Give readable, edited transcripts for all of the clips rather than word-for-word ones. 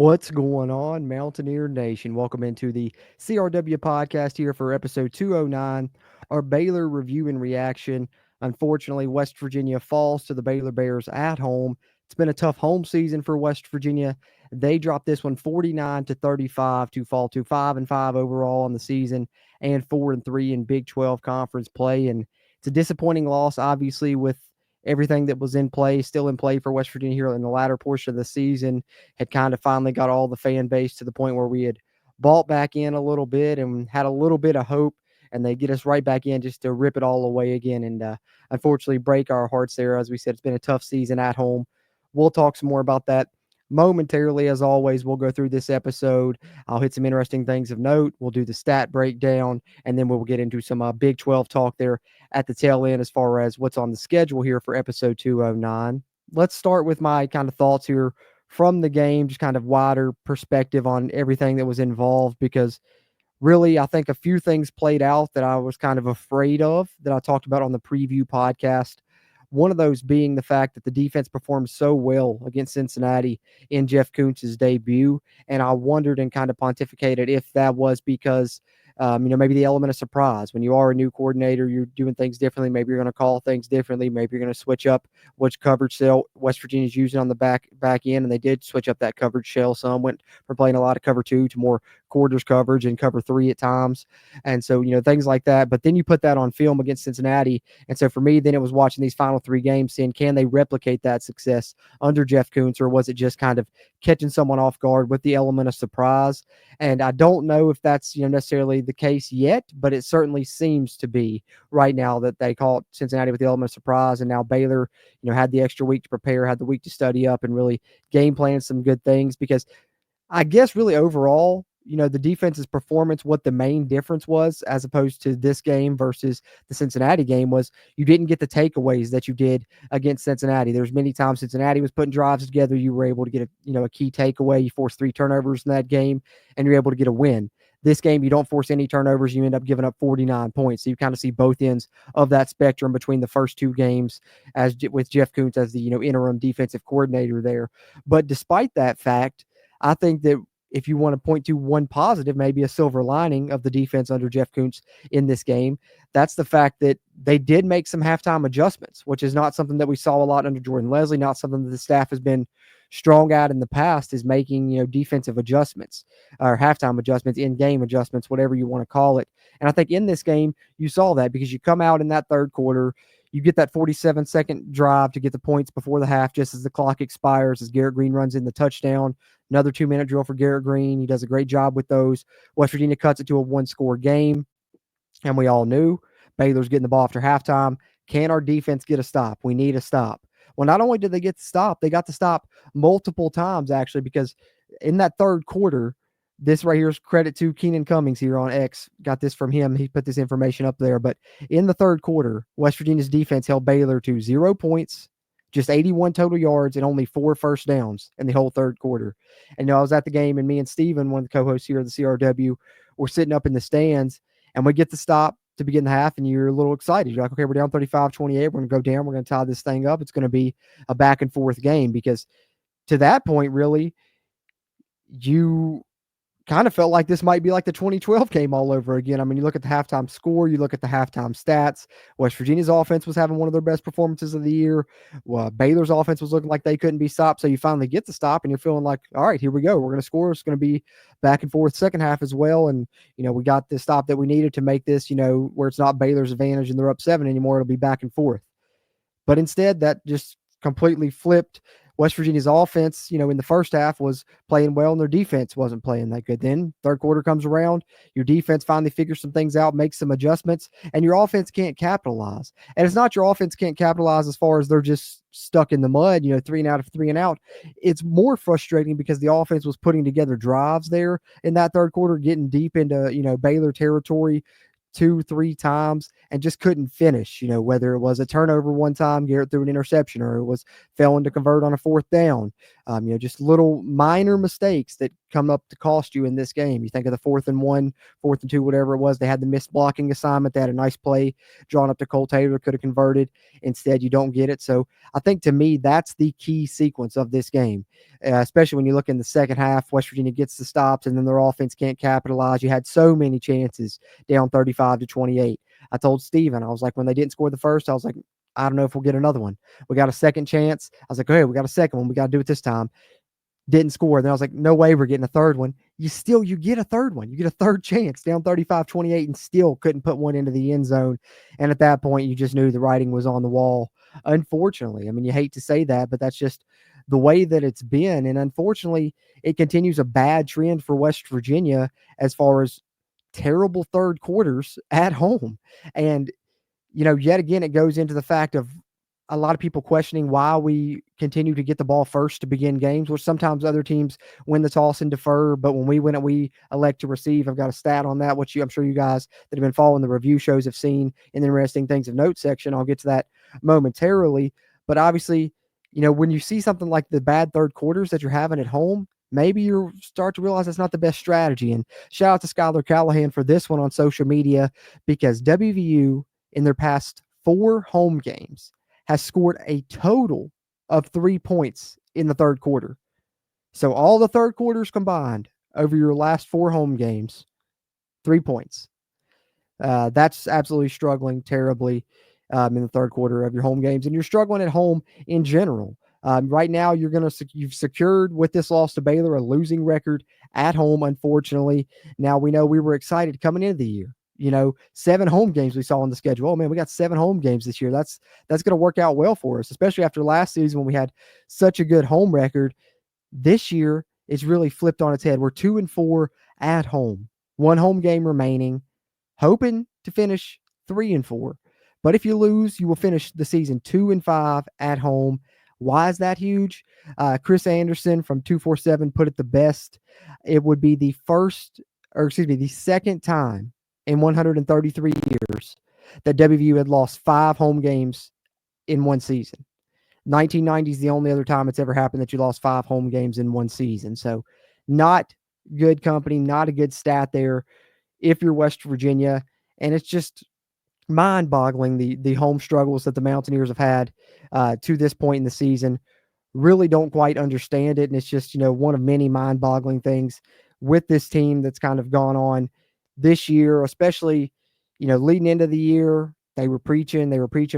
What's going on, Mountaineer Nation? Welcome into the CRW podcast here for episode 209, our Baylor review and reaction. Unfortunately, West Virginia falls to the Baylor Bears at home. It's been a tough home season for West Virginia. They dropped this one 49-35 to fall to 5-5 overall on the season and 4-3 in Big 12 conference play. And it's a disappointing loss, obviously, with everything that was in play, still in play for West Virginia here in the latter portion of the season. Had kind of finally got all the fan base to the point where we had bought back in a little bit and had a little bit of hope, and they get us right back in just to rip it all away again and unfortunately break our hearts there. As we said, it's been a tough season at home. We'll talk some more about that momentarily. As always, we'll go through this episode. I'll hit some interesting things of note. We'll do the stat breakdown, and then we'll get into some Big 12 talk there at the tail end as far as what's on the schedule here for episode 209. Let's start with my kind of thoughts here from the game, just kind of wider perspective on everything that was involved, because really, I think a few things played out that I was kind of afraid of that I talked about on the preview podcast. One of those being the fact that the defense performed so well against Cincinnati in Jeff Kuntz's debut. And I wondered and kind of pontificated if that was because, maybe the element of surprise. When you are a new coordinator, you're doing things differently. Maybe you're going to call things differently. Maybe you're going to switch up which coverage shell West Virginia's using on the back end. And they did switch up that coverage shell some, went from playing a lot of cover 2 to more quarters coverage and cover 3 at times. And so, things like that. But then you put that on film against Cincinnati. And so for me, then it was watching these final 3 games, seeing can they replicate that success under Jeff Kuntz, or was it just kind of catching someone off guard with the element of surprise? And I don't know if that's necessarily the case yet, but it certainly seems to be right now that they caught Cincinnati with the element of surprise. And now Baylor, had the extra week to prepare, had the week to study up and really game plan some good things, because I guess really overall, the defense's performance, what the main difference was as opposed to this game versus the Cincinnati game, was you didn't get the takeaways that you did against Cincinnati. There's many times Cincinnati was putting drives together. You were able to get a key takeaway. You forced 3 turnovers in that game and you're able to get a win. This game, you don't force any turnovers. You end up giving up 49 points. So you kind of see both ends of that spectrum between the first 2 games as with Jeff Kuntz as the, interim defensive coordinator there. But despite that fact, I think that if you want to point to one positive, maybe a silver lining of the defense under Jeff Kuntz in this game, that's the fact that they did make some halftime adjustments, which is not something that we saw a lot under Jordan Leslie, not something that the staff has been strong at in the past, is making, defensive adjustments or halftime adjustments, in-game adjustments, whatever you want to call it. And I think in this game, you saw that because you come out in that third quarter, you get that 47-second drive to get the points before the half, just as the clock expires, as Garrett Green runs in the touchdown. Another 2-minute drill for Garrett Green. He does a great job with those. West Virginia cuts it to a 1-score game, and we all knew Baylor's getting the ball after halftime. Can our defense get a stop? We need a stop. Well, not only did they get the stop, they got the stop multiple times, actually, because in that third quarter, this right here is credit to Keenan Cummings here on X. Got this from him. He put this information up there. But in the third quarter, West Virginia's defense held Baylor to 0 points, just 81 total yards, and only 4 first downs in the whole third quarter. And I was at the game, and me and Steven, one of the co-hosts here at the CRW, were sitting up in the stands, and we get the stop to begin the half, and you're a little excited. You're like, okay, we're down 35-28. We're going to go down. We're going to tie this thing up. It's going to be a back-and-forth game, because to that point, really, you kind of felt like this might be like the 2012 game all over again. I mean, you look at the halftime score, you look at the halftime stats. West Virginia's offense was having one of their best performances of the year. Well, Baylor's offense was looking like they couldn't be stopped. So you finally get the stop and you're feeling like, all right, here we go. We're going to score. It's going to be back and forth second half as well. And, we got the stop that we needed to make this, where it's not Baylor's advantage and they're up 7 anymore. It'll be back and forth. But instead, that just completely flipped. West Virginia's offense, in the first half was playing well and their defense wasn't playing that good. Then third quarter comes around, your defense finally figures some things out, makes some adjustments, and your offense can't capitalize. And it's not your offense can't capitalize as far as they're just stuck in the mud, 3 and out of 3 and out. It's more frustrating because the offense was putting together drives there in that third quarter, getting deep into, Baylor territory 2-3 times and just couldn't finish, whether it was a turnover one time, Garrett threw an interception, or it was failing to convert on a fourth down. Just little minor mistakes that come up to cost you in this game. You think of the 4th and 1, 4th and 2, whatever it was. They had the missed blocking assignment. They had a nice play drawn up to Cole Taylor, could have converted. Instead, you don't get it. So I think to me, that's the key sequence of this game, especially when you look in the second half. West Virginia gets the stops, and then their offense can't capitalize. You had so many chances down 35-28. I told Steven, I was like, when they didn't score the first, I was like, I don't know if we'll get another one. We got a second chance. I was like, okay, we got a second one. We got to do it this time. Didn't score. Then I was like, no way we're getting a third one. You get a third one. You get a third chance down 35-28 and still couldn't put one into the end zone. And at that point, you just knew the writing was on the wall. Unfortunately, I mean, you hate to say that, but that's just the way that it's been. And unfortunately, it continues a bad trend for West Virginia as far as terrible third quarters at home. And yet again, it goes into the fact of a lot of people questioning why we continue to get the ball first to begin games, which sometimes other teams win the toss and defer, but when we win it, we elect to receive. I've got a stat on that, which I'm sure you guys that have been following the review shows have seen in the interesting things of note section. I'll get to that momentarily. But obviously, when you see something like the bad third quarters that you're having at home, maybe you start to realize that's not the best strategy. And shout out to Skylar Callahan for this one on social media, because WVU in their past 4 home games has scored a total of 3 points in the third quarter. So all the third quarters combined over your last 4 home games, 3 points. That's absolutely struggling terribly in the third quarter of your home games, and you're struggling at home in general. Right now, you've secured with this loss to Baylor a losing record at home. Unfortunately, now we know we were excited coming into the year. 7 home games we saw on the schedule. Oh man, we got 7 home games this year. That's going to work out well for us, especially after last season when we had such a good home record. This year, it's really flipped on its head. We're 2-4 at home, 1 home game remaining, hoping to finish 3-4. But if you lose, you will finish the season 2-5 at home. Why is that huge? Chris Anderson from 247 put it the best. It would be the second time in 133 years that WVU had lost 5 home games in one season. 1990 is the only other time it's ever happened that you lost 5 home games in one season. So not good company, not a good stat there if you're West Virginia. And it's just mind-boggling the home struggles that the Mountaineers have had to this point in the season. Really don't quite understand it, and it's just one of many mind-boggling things with this team that's kind of gone on this year, especially leading into the year. They were preaching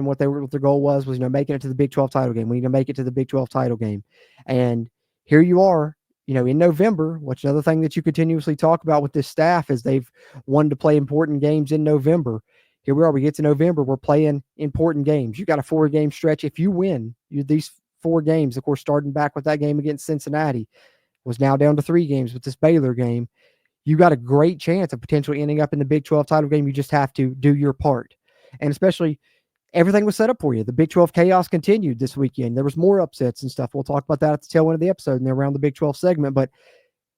what their goal was making it to the Big 12 title game. We need to make it to the Big 12 title game, and here you are. In November, which another thing that you continuously talk about with this staff is they've wanted to play important games in November. Here we are. We get to November. We're playing important games. You got a 4-game stretch. If you win these 4 games, of course, starting back with that game against Cincinnati, was now down to 3 games with this Baylor game. You got a great chance of potentially ending up in the Big 12 title game. You just have to do your part. And especially everything was set up for you. The Big 12 chaos continued this weekend. There was more upsets and stuff. We'll talk about that at the tail end of the episode and around the Big 12 segment. But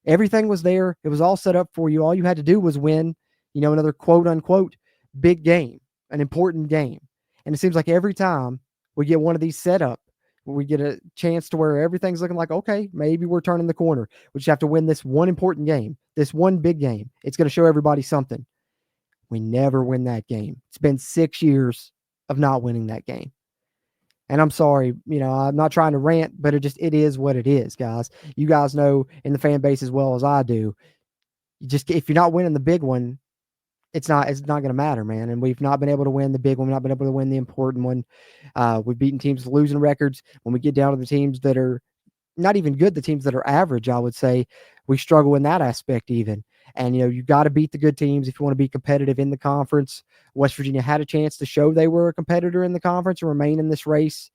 everything was there. It was all set up for you. All you had to do was win, another quote unquote big game, an important game. And it seems like every time we get one of these set up, we get a chance to where everything's looking like, okay, maybe we're turning the corner. We just have to win this one important game, this one big game. It's going to show everybody something. We never win that game. It's been 6 years of not winning that game. And I'm sorry, I'm not trying to rant, but it is what it is, guys. You guys know in the fan base as well as I do, if you're not winning the big one, it's not going to matter, man. And we've not been able to win the big one. We've not been able to win the important one. We've beaten teams with losing records. When we get down to the teams that are not even good, the teams that are average, I would say, we struggle in that aspect even. And, you got to beat the good teams if you want to be competitive in the conference. West Virginia had a chance to show they were a competitor in the conference and remain in this race.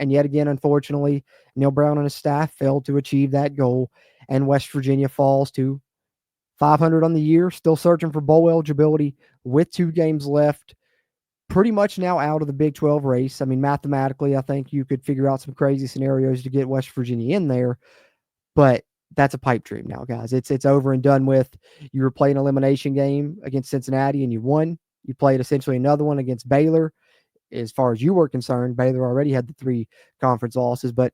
And yet again, unfortunately, Neil Brown and his staff failed to achieve that goal. And West Virginia falls to 500 on the year, still searching for bowl eligibility with 2 games left. Pretty much now out of the Big 12 race. I mean, mathematically, I think you could figure out some crazy scenarios to get West Virginia in there, but that's a pipe dream now, guys. It's over and done with. You were playing an elimination game against Cincinnati and you won. You played essentially another one against Baylor. As far as you were concerned, Baylor already had the 3 conference losses, but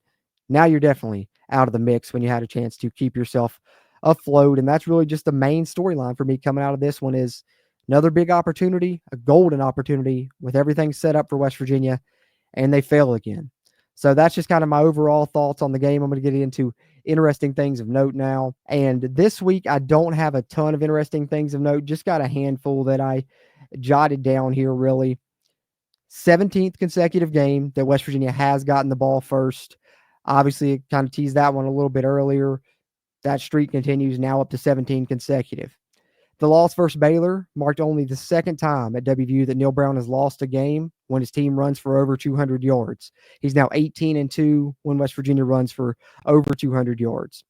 now you're definitely out of the mix when you had a chance to keep yourself afloat. And that's really just the main storyline for me coming out of this one is another big opportunity, a golden opportunity with everything set up for West Virginia, and they fail again. So that's just kind of my overall thoughts on the game. I'm going to get into interesting things of note now. And this week, I don't have a ton of interesting things of note, just got a handful that I jotted down here, really. 17th consecutive game that West Virginia has gotten the ball first. Obviously, it kind of teased that one a little bit earlier. That streak continues now up to 17 consecutive. The loss versus Baylor marked only the second time at WVU that Neil Brown has lost a game when his team runs for over 200 yards. He's now 18-2 when West Virginia runs for over 200 yards.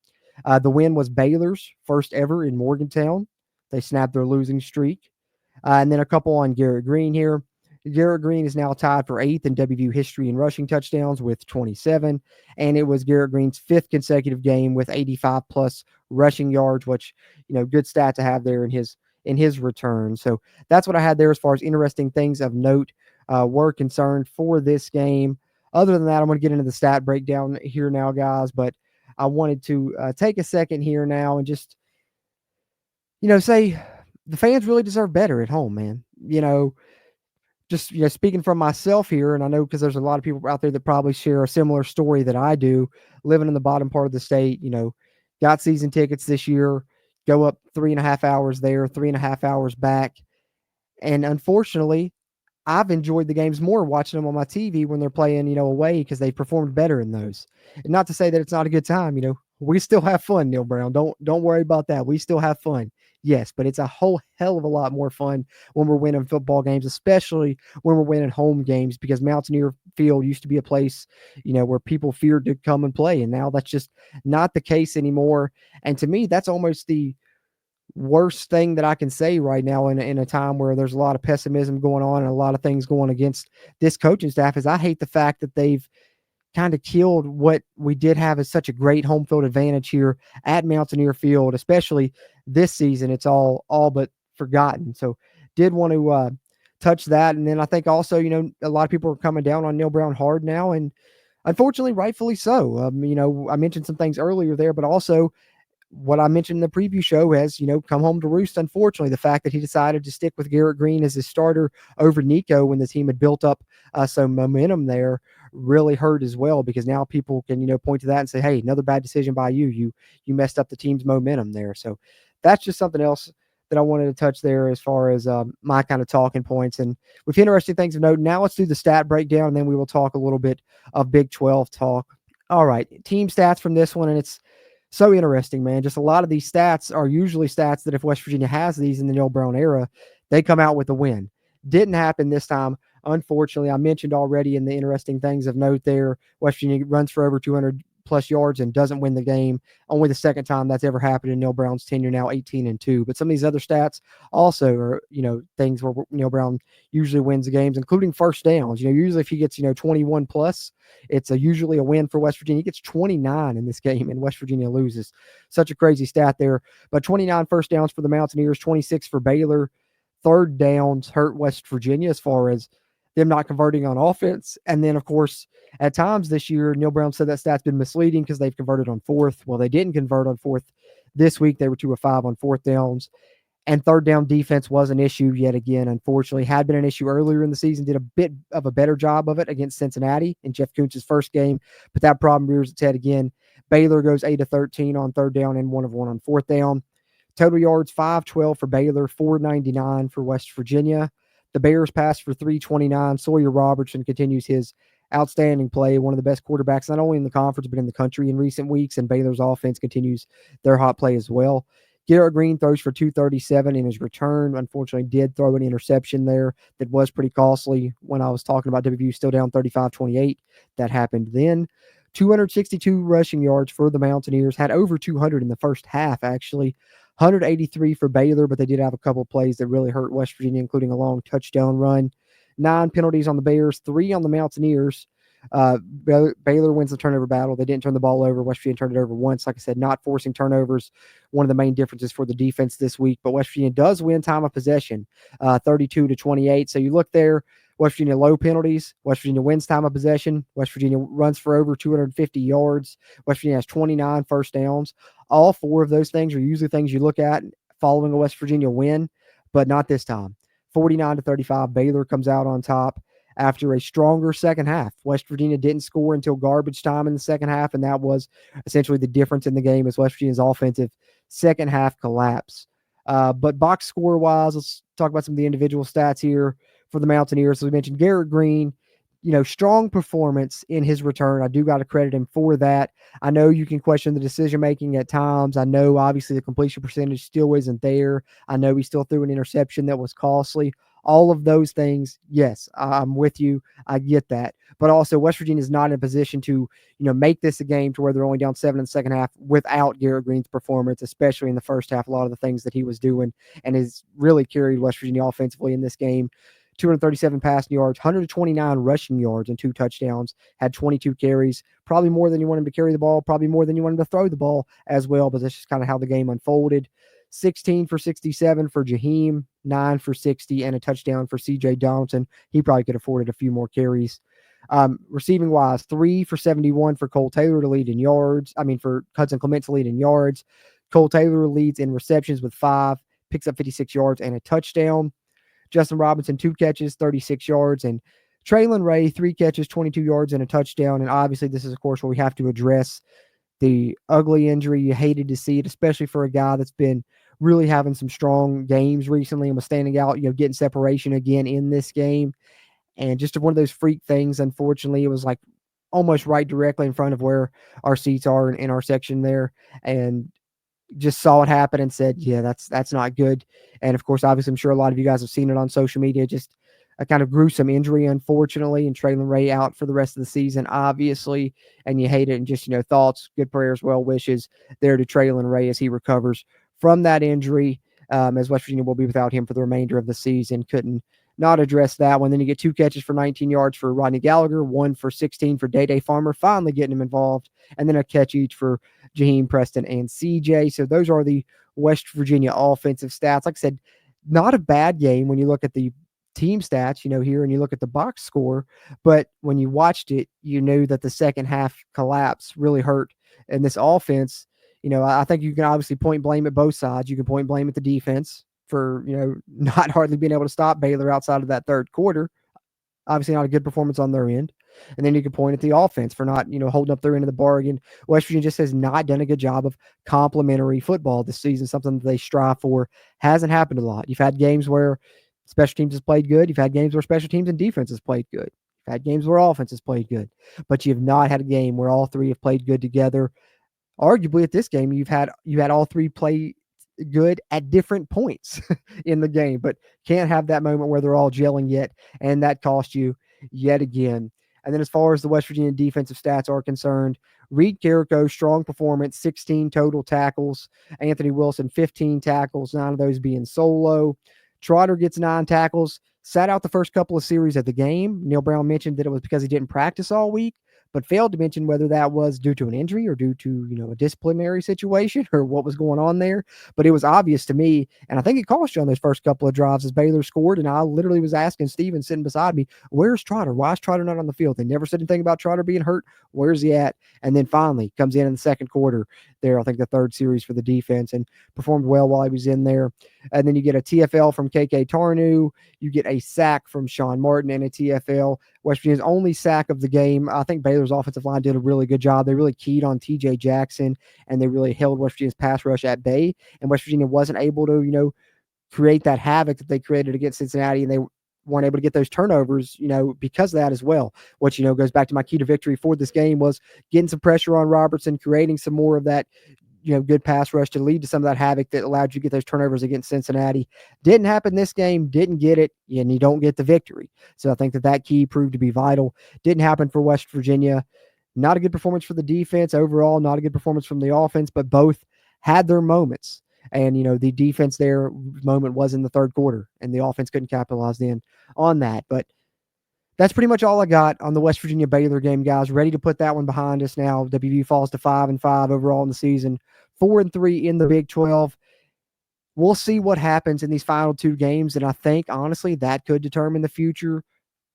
The win was Baylor's first ever in Morgantown. They snapped their losing streak. And then a couple on Garrett Green here. Garrett Green is now tied for 8th in WVU history in rushing touchdowns with 27, and it was Garrett Green's 5th consecutive game with 85 plus rushing yards, which, good stat to have there in his return. So that's what I had there as far as interesting things of note were concerned for this game. Other than that, I'm going to get into the stat breakdown here now, guys, but I wanted to take a second here now and just, say the fans really deserve better at home, man. Just speaking from myself here, and I know because there's a lot of people out there that probably share a similar story that I do, living in the bottom part of the state, got season tickets this year, go up 3.5 hours there, 3.5 hours back. And unfortunately, I've enjoyed the games more watching them on my TV when they're playing, away because they performed better in those. And not to say that it's not a good time, we still have fun, Neil Brown. Don't worry about that. We still have fun. Yes, but it's a whole hell of a lot more fun when we're winning football games, especially when we're winning home games, because Mountaineer Field used to be a place, where people feared to come and play. And now that's just not the case anymore. And to me, that's almost the worst thing that I can say right now in a time where there's a lot of pessimism going on and a lot of things going against this coaching staff is I hate the fact that they've kind of killed what we did have as such a great home field advantage here at Mountaineer Field, especially this season. It's all but forgotten. So did want to touch that. And then I think also, a lot of people are coming down on Neil Brown hard now, and unfortunately, rightfully so. I mentioned some things earlier there, but also what I mentioned in the preview show has, come home to roost, unfortunately. The fact that he decided to stick with Garrett Green as his starter over Nico when the team had built up some momentum there really hurt as well, because now people can, point to that and say, hey, another bad decision by you. You messed up the team's momentum there. So that's just something else that I wanted to touch there as far as my kind of talking points. And with interesting things of note, now let's do the stat breakdown, and then we will talk a little bit of Big 12 talk. All right, team stats from this one, and it's so interesting, man. Just a lot of these stats are usually stats that if West Virginia has these in the Neil Brown era, they come out with a win. Didn't happen this time, unfortunately. I mentioned already in the interesting things of note there, West Virginia runs for over 200 plus yards and doesn't win the game. Only the second time that's ever happened in Neil Brown's tenure, now 18-2. But some of these other stats also are, things where Neil Brown usually wins the games, including first downs. Usually if he gets, 21 plus, it's usually a win for West Virginia. He gets 29 in this game, and West Virginia loses. Such a crazy stat there. But 29 first downs for the Mountaineers, 26 for Baylor. Third downs hurt West Virginia as far as them not converting on offense. And then, of course, at times this year, Neil Brown said that stat's been misleading because they've converted on fourth. Well, they didn't convert on fourth this week. They were 2 of 5 on fourth downs. And third down defense was an issue yet again, unfortunately. Had been an issue earlier in the season, did a bit of a better job of it against Cincinnati in Jeff Kuntz's first game, but that problem rears its head again. Baylor goes 8 of 13 on third down and 1 of 1 on fourth down. Total yards, 512 for Baylor, 499 for West Virginia. The Bears pass for 329. Sawyer Robertson continues his outstanding play, one of the best quarterbacks, not only in the conference, but in the country in recent weeks, and Baylor's offense continues their hot play as well. Garrett Green throws for 237 in his return. Unfortunately, did throw an interception there that was pretty costly when I was talking about WVU still down 35-28. That happened then. 262 rushing yards for the Mountaineers. Had over 200 in the first half, actually. 183 for Baylor, but they did have a couple of plays that really hurt West Virginia, including a long touchdown run. 9 penalties on the Bears, 3 on the Mountaineers. Baylor wins the turnover battle. They didn't turn the ball over. West Virginia turned it over once. Like I said, not forcing turnovers, one of the main differences for the defense this week. But West Virginia does win time of possession, 32-28. So you look there, West Virginia low penalties. West Virginia wins time of possession. West Virginia runs for over 250 yards. West Virginia has 29 first downs. All four of those things are usually things you look at following a West Virginia win, but not this time. 49-35, Baylor comes out on top after a stronger second half. West Virginia didn't score until garbage time in the second half, and that was essentially the difference in the game as West Virginia's offensive second half collapse. But box score wise, let's talk about some of the individual stats here for the Mountaineers. So we mentioned Garrett Green, strong performance in his return. I do got to credit him for that. I know you can question the decision making at times. I know obviously the completion percentage still isn't there. I know he still threw an interception that was costly. All of those things, yes, I'm with you. I get that. But also, West Virginia is not in a position to, make this a game to where they're only down 7 in the second half without Garrett Green's performance, especially in the first half. A lot of the things that he was doing and has really carried West Virginia offensively in this game. 237 passing yards, 129 rushing yards, and 2 touchdowns. Had 22 carries, probably more than you want him to carry the ball, probably more than you want him to throw the ball as well. But that's just kind of how the game unfolded. 16 for 67 for Jaheim, 9 for 60, and a touchdown for C.J. Donaldson. He probably could have afforded a few more carries. Receiving wise, 3 for 71 for Cole Taylor to lead in yards. For Hudson Clement to lead in yards. Cole Taylor leads in receptions with 5, picks up 56 yards and a touchdown. Justin Robinson, 2 catches, 36 yards, and Traylon Ray, 3 catches, 22 yards, and a touchdown. And obviously, this is, of course, where we have to address the ugly injury. You hated to see it, especially for a guy that's been really having some strong games recently and was standing out, getting separation again in this game. And just one of those freak things, unfortunately, it was like almost right directly in front of where our seats are in our section there. And just saw it happen and said, yeah, that's not good. And of course, obviously, I'm sure a lot of you guys have seen it on social media, just a kind of gruesome injury, unfortunately, and Traylon Ray out for the rest of the season, obviously, and you hate it. And just, thoughts, good prayers, well wishes there to Traylon Ray as he recovers from that injury, as West Virginia will be without him for the remainder of the season. Couldn't not address that one. Then you get 2 catches for 19 yards for Rodney Gallagher, 1 for 16 for Day Farmer, finally getting him involved, and then a catch each for Jaheim, Preston, and CJ. So those are the West Virginia offensive stats. Like I said, not a bad game when you look at the team stats, here, and you look at the box score. But when you watched it, you knew that the second half collapse really hurt. And this offense, I think you can obviously point blame at both sides. You can point blame at the defense for, not hardly being able to stop Baylor outside of that third quarter. Obviously not a good performance on their end. And then you can point at the offense for not, holding up their end of the bargain. West Virginia just has not done a good job of complementary football this season, something that they strive for. Hasn't happened a lot. You've had games where special teams has played good. You've had games where special teams and defense has played good. You've had games where offense has played good. But you've not had a game where all three have played good together. Arguably at this game, you had all three play good at different points in the game, but can't have that moment where they're all gelling yet, and that cost you yet again. And then as far as the West Virginia defensive stats are concerned, Reed Carrico, strong performance, 16 total tackles. Anthony Wilson, 15 tackles, 9 of those being solo. Trotter gets 9 tackles, sat out the first couple of series of the game. Neil Brown mentioned that it was because he didn't practice all week, but failed to mention whether that was due to an injury or due to, a disciplinary situation or what was going on there. But it was obvious to me, and I think it cost you on those first couple of drives as Baylor scored, and I literally was asking Steven sitting beside me, where's Trotter? Why is Trotter not on the field? They never said anything about Trotter being hurt. Where's he at? And then finally comes in the second quarter there, I think the third series for the defense, and performed well while he was in there. And then you get a TFL from KK Tarnu. You get a sack from Sean Martin and a TFL. West Virginia's only sack of the game. I think Baylor's offensive line did a really good job. They really keyed on TJ Jackson, and they really held West Virginia's pass rush at bay. And West Virginia wasn't able to, create that havoc that they created against Cincinnati, and they weren't able to get those turnovers, because of that as well. Which, goes back to my key to victory for this game was getting some pressure on Robertson, creating some more of that, good pass rush to lead to some of that havoc that allowed you to get those turnovers against Cincinnati. Didn't happen this game, didn't get it, and you don't get the victory. So I think that key proved to be vital. Didn't happen for West Virginia. Not a good performance for the defense overall, not a good performance from the offense, but both had their moments. And, the defense there moment was in the third quarter, and the offense couldn't capitalize then on that. But that's pretty much all I got on the West Virginia Baylor game, guys. Ready to put that one behind us now. WVU falls to 5-5 overall in the season, 4-3 in the Big 12. We'll see what happens in these final 2 games, and I think honestly that could determine the future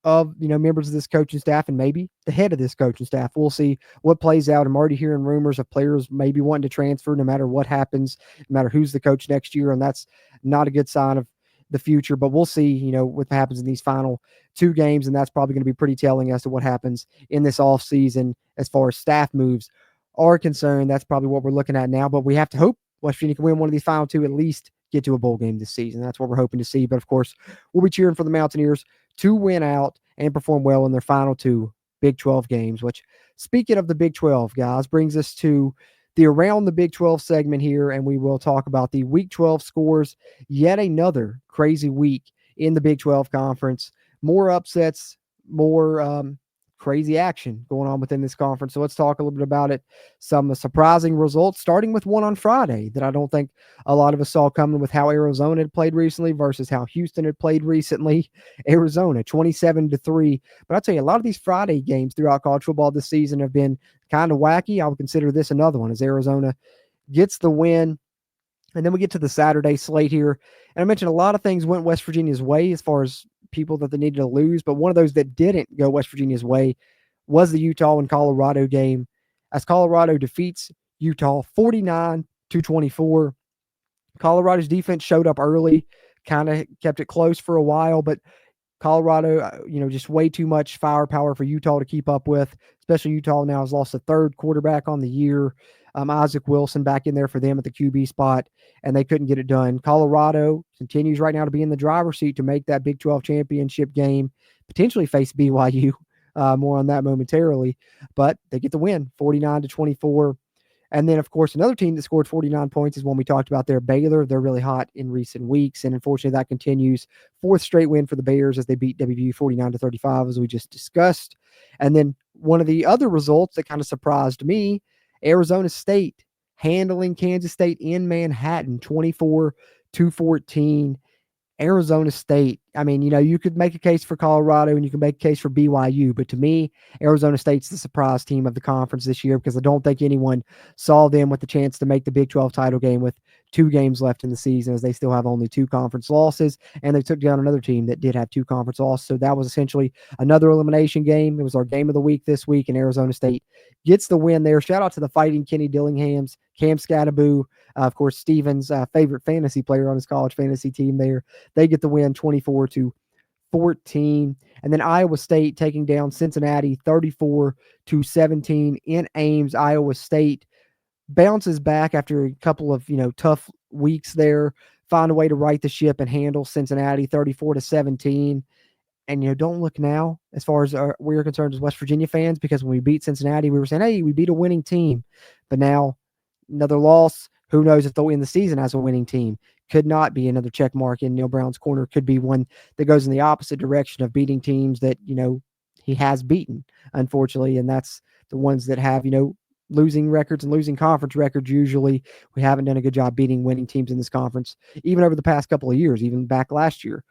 of members of this coaching staff and maybe the head of this coaching staff. We'll see what plays out. I'm already hearing rumors of players maybe wanting to transfer no matter what happens, no matter who's the coach next year, and that's not a good sign of the future. But we'll see, what happens in these final two games, and that's probably going to be pretty telling as to what happens in this off season as far as staff moves are concerned. That's probably what we're looking at now. But we have to hope West Virginia can win one of these final two, at least get to a bowl game this season. That's what we're hoping to see. But of course, we'll be cheering for the Mountaineers to win out and perform well in their final two Big 12 games, which, speaking of the Big 12, guys, brings us to the Around the Big 12 segment here, and we will talk about the Week 12 scores. Yet another crazy week in the Big 12 Conference. More upsets, more crazy action going on within this conference. So let's talk a little bit about it. Some surprising results, starting with one on Friday that I don't think a lot of us saw coming, with how Arizona had played recently versus how Houston had played recently. Arizona 27-3. But I'll tell you, a lot of these Friday games throughout college football this season have been kind of wacky. I would consider this another one, as Arizona gets the win. And then we get to the Saturday slate here. And I mentioned a lot of things went West Virginia's way as far as people that they needed to lose. But one of those that didn't go West Virginia's way was the Utah and Colorado game, as Colorado defeats Utah 49-24. Colorado's defense showed up early, kind of kept it close for a while, but Colorado, just way too much firepower for Utah to keep up with, especially Utah now has lost a third quarterback on the year. Isaac Wilson back in there for them at the QB spot, and they couldn't get it done. Colorado continues right now to be in the driver's seat to make that Big 12 championship game, potentially face BYU. More on that momentarily, but they get the win, 49-24. And then, of course, another team that scored 49 points is one we talked about there, Baylor. They're really hot in recent weeks, and unfortunately that continues. Fourth straight win for the Bears as they beat WVU 49-35, as we just discussed. And then one of the other results that kind of surprised me, Arizona State handling Kansas State in Manhattan 24-14. Arizona State, I mean, you could make a case for Colorado and you can make a case for BYU, but to me, Arizona State's the surprise team of the conference this year, because I don't think anyone saw them with the chance to make the Big 12 title game with 2 games left in the season, as they still have only 2 conference losses, and they took down another team that did have 2 conference losses. So that was essentially another elimination game. It was our game of the week this week, and Arizona State gets the win there. Shout out to the Fighting Kenny Dillinghams, Cam Scattaboo, of course, Steven's favorite fantasy player on his college fantasy team there. They get the win 24-14. And then Iowa State taking down Cincinnati 34-17 in Ames. Iowa State bounces back after a couple of, tough weeks there, find a way to right the ship and handle Cincinnati 34-17. And, don't look now as far as we're concerned as West Virginia fans, because when we beat Cincinnati, we were saying, hey, we beat a winning team. But now another loss. Who knows if they'll win the season as a winning team? Could not be another check mark in Neil Brown's corner. Could be one that goes in the opposite direction of beating teams that, he has beaten, unfortunately. And that's the ones that have, losing records and losing conference records. Usually we haven't done a good job beating winning teams in this conference, even over the past couple of years, even back last year.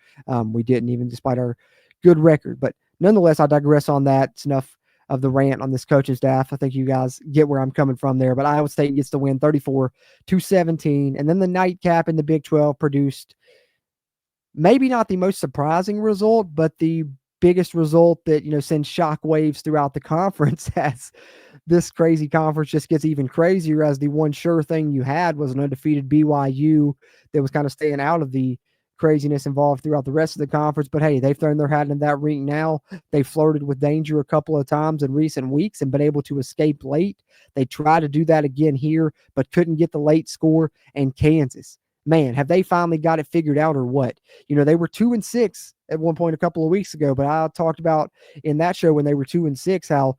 We didn't, even despite our good record. But nonetheless, I digress on that. It's enough of the rant on this coaching staff. I think you guys get where I'm coming from there. But Iowa State gets the win 34-17. And then the nightcap in the Big 12 produced maybe not the most surprising result, but the biggest result that, sends shockwaves throughout the conference, as this crazy conference just gets even crazier, as the one sure thing you had was an undefeated BYU that was kind of staying out of the craziness involved throughout the rest of the conference. But hey, they've thrown their hat in that ring now. They flirted with danger a couple of times in recent weeks and been able to escape late. They tried to do that again here, but couldn't get the late score. And Kansas, man, have they finally got it figured out or what? They were 2-6 at one point a couple of weeks ago, but I talked about in that show when they were 2-6, how,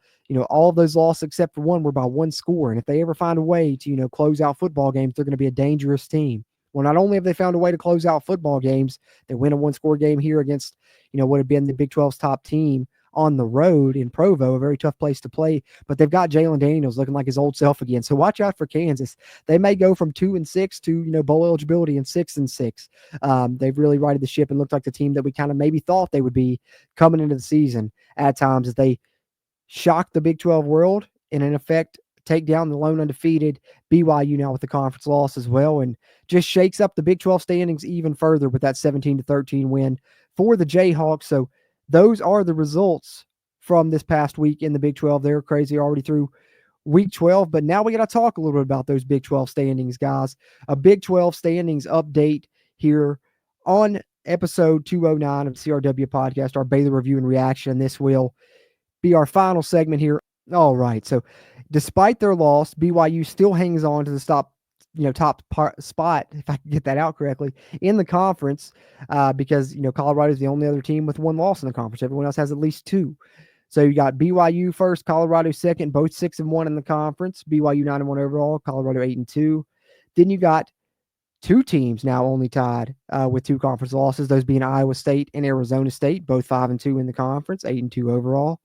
all of those losses except for one were by one score. And if they ever find a way to, close out football games, they're going to be a dangerous team. Well, not only have they found a way to close out football games, they win a one-score game here against, what had been the Big 12's top team on the road in Provo, a very tough place to play, but they've got Jalen Daniels looking like his old self again. So watch out for Kansas. They may go from 2-6 to, bowl eligibility and 6-6. They've really righted the ship and looked like the team that we kind of maybe thought they would be coming into the season at times, as they shock the Big 12 world and in effect take down the lone undefeated BYU now with the conference loss as well, and just shakes up the Big 12 standings even further with that 17-13 win for the Jayhawks. So those are the results from this past week in the Big 12. They're crazy already through week 12, but now we got to talk a little bit about those Big 12 standings, guys. A Big 12 standings update here on episode 209 of the CRW podcast, our Baylor review and reaction. This will be our final segment here. All right. So, despite their loss, BYU still hangs on to the spot, if I can get that out correctly, in the conference, because Colorado is the only other team with one loss in the conference. Everyone else has at least two. So you got BYU first, Colorado second, both 6-1 in the conference. BYU 9-1 overall, Colorado 8-2. Then you got two teams now only tied with two conference losses, those being Iowa State and Arizona State, both 5-2 in the conference, 8-2 overall.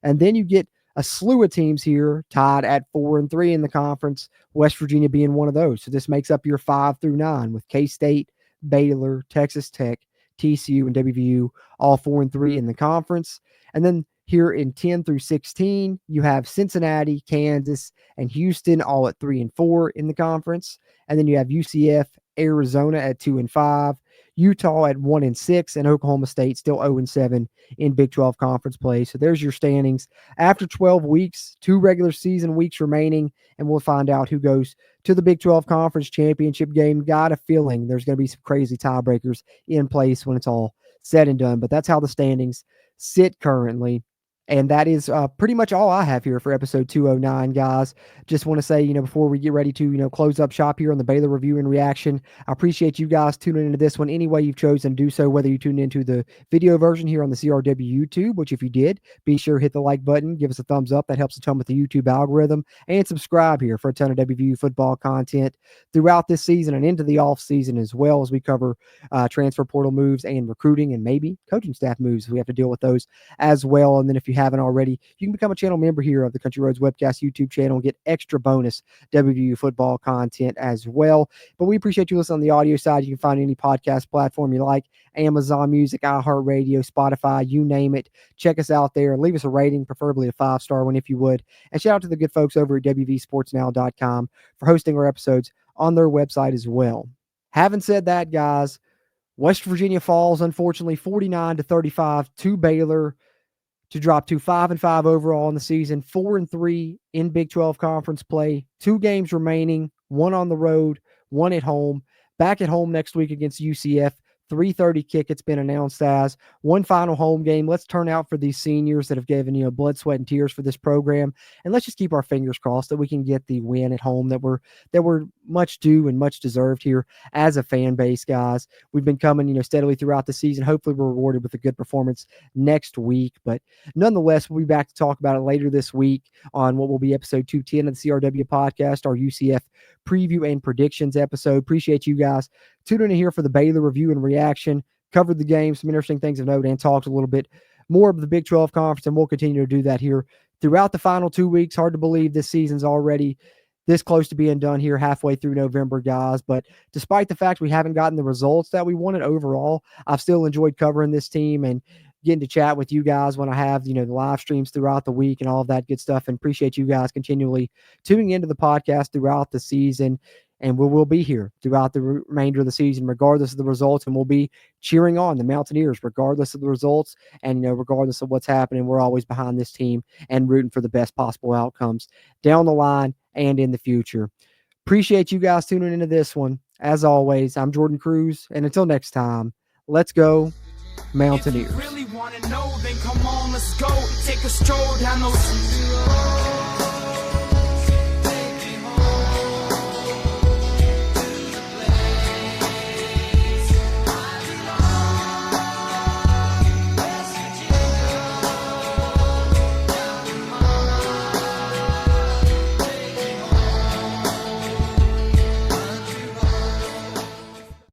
And then you get a slew of teams here tied at 4-3 in the conference, West Virginia being one of those. So this makes up your 5 through 9 with K-State, Baylor, Texas Tech, TCU, and WVU all 4-3 in the conference. And then here in 10 through 16, you have Cincinnati, Kansas, and Houston all at 3-4 in the conference. And then you have UCF, Arizona at 2-5, Utah at 1-6, and Oklahoma State still 0-7 in Big 12 conference play. So there's your standings after 12 weeks, 2 regular season weeks remaining, and we'll find out who goes to the Big 12 conference championship game. Got a feeling there's going to be some crazy tiebreakers in place when it's all said and done, but that's how the standings sit currently. And that is pretty much all I have here for episode 209, guys. Just want to say, before we get ready to, close up shop here on the Baylor review and reaction, I appreciate you guys tuning into this one any way you've chosen to do so, whether you tuned into the video version here on the CRW YouTube, which if you did, be sure to hit the like button, give us a thumbs up. That helps a ton with the YouTube algorithm, and subscribe here for a ton of WVU football content throughout this season and into the off season, as well as we cover transfer portal moves and recruiting and maybe coaching staff moves. We have to deal with those as well. And then if you haven't already, you can become a channel member here of the Country Roads Webcast YouTube channel and get extra bonus WVU football content as well. But we appreciate you listening on the audio side. You can find any podcast platform you like, Amazon Music, iHeartRadio, Spotify, you name it. Check us out there. Leave us a rating, preferably a 5-star one if you would. And shout out to the good folks over at WVSportsNow.com for hosting our episodes on their website as well. Having said that, guys, West Virginia falls, unfortunately, 49-35 to Baylor to drop to 5-5 overall in the season, 4-3 in Big 12 conference play, 2 games remaining, 1 on the road, 1 at home. Back at home next week against UCF. 3:30 kick it's been announced as. 1 final home game. Let's turn out for these seniors that have given, blood, sweat, and tears for this program. And let's just keep our fingers crossed that we can get the win at home that we're much due and much deserved here as a fan base, guys. We've been coming, steadily throughout the season. Hopefully we're rewarded with a good performance next week. But nonetheless, we'll be back to talk about it later this week on what will be episode 210 of the CRW podcast, our UCF preview and predictions episode. Appreciate you guys tuning in here for the Baylor review and reaction. Covered the game, some interesting things of note, and talked a little bit more of the Big 12 conference, and we'll continue to do that here throughout the final 2 weeks. Hard to believe this season's already this close to being done here halfway through November, guys. But despite the fact we haven't gotten the results that we wanted overall, I've still enjoyed covering this team and getting to chat with you guys when I have, the live streams throughout the week and all of that good stuff. And appreciate you guys continually tuning into the podcast throughout the season. And we will be here throughout the remainder of the season, regardless of the results. And we'll be cheering on the Mountaineers, regardless of the results. And, regardless of what's happening, we're always behind this team and rooting for the best possible outcomes down the line and in the future. Appreciate you guys tuning into this one. As always, I'm Jordan Cruz. And until next time, let's go Mountaineers. If you really want to know, then come on, let's go. Take a stroll down those